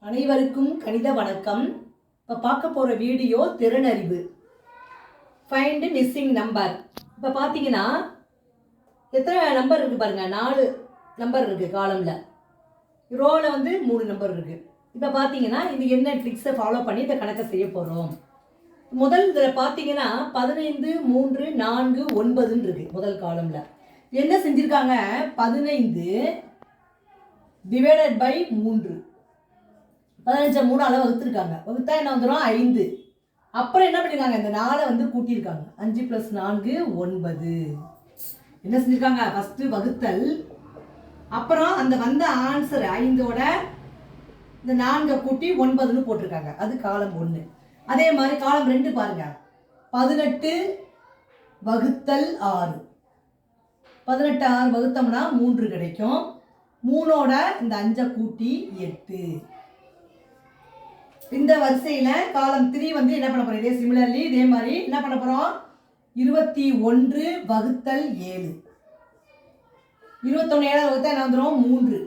அனைவருக்கும் கணித வணக்கம். இப்போ பார்க்க போகிற வீடியோ திறனறிவு. Find missing number. இப்போ பார்த்தீங்கன்னா எத்தனை நம்பர் இருக்குது பாருங்கள். 4 நம்பர் இருக்குது காலமில். ரோவில் வந்து 3 நம்பர் இருக்குது. இப்போ பார்த்தீங்கன்னா இது என்ன ட்ரிக்ஸை ஃபாலோ பண்ணி இந்த கணக்கை செய்ய போகிறோம். முதல் இதில் பார்த்தீங்கன்னா 15, 3, 4, 9 இருக்குது முதல் காலமில். என்ன செஞ்சுருக்காங்க? 15 டிவைடட் பை 3. 15 3 அளவு வகுத்துருக்காங்க. வகுத்தா என்ன வந்துடும்? 5. அப்புறம் என்ன பண்ணியிருக்காங்க? இந்த 4 வந்து கூட்டியிருக்காங்க. 5 + 4 9. என்ன செஞ்சுருக்காங்க? ஃபஸ்ட்டு வகுத்தல், அப்புறம் அந்த வந்த ஆன்சர் 5ஓட இந்த 4 கூட்டி 9ன்னு போட்டிருக்காங்க. அது காலம் 1. அதே மாதிரி காலம் 2 பாருங்க. 18 வகுத்தல் 6. 18 6 வகுத்தோம்னா 3 கிடைக்கும். 3ஓட இந்த 5 கூட்டி 8. இந்த வரிசையில் காலம் 3 வந்து என்ன பண்ண போகிறோம்? இதே சிமிலர்லி இதே மாதிரி என்ன பண்ண போகிறோம்? 21 வகுத்தல் 7. 21 7 வகுத்தா என்ன வந்துடும்? 3.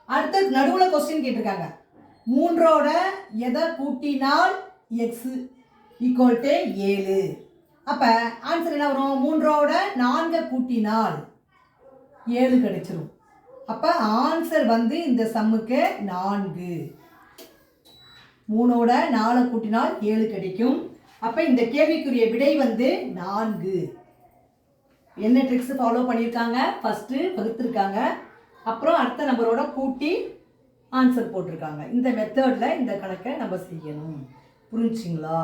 அடுத்த நடுவில் கொஸ்டின் கேட்டிருக்காங்க. 3ஓட எதை கூட்டினால் x = 7. அப்போ ஆன்சர் என்ன வரும்? 3ஓட 4 கூட்டினால் 7 கிடைச்சிரும். அப்போ ஆன்சர் வந்து இந்த சம்முக்கு 4. 3ஓட 4 கூட்டினால் 7 கிடைக்கும். அப்போ இந்த கேள்விக்குரிய விடை வந்து 4. என்ன ட்ரிக்ஸ் ஃபாலோ பண்ணியிருக்காங்க? ஃபஸ்ட்டு வகுத்துருக்காங்க, அப்புறம் அடுத்த நம்பரோட கூட்டி ஆன்சர் போட்டிருக்காங்க. இந்த மெத்தடில் இந்த கணக்கை நம்ம செய்யணும். புரிஞ்சுங்களா?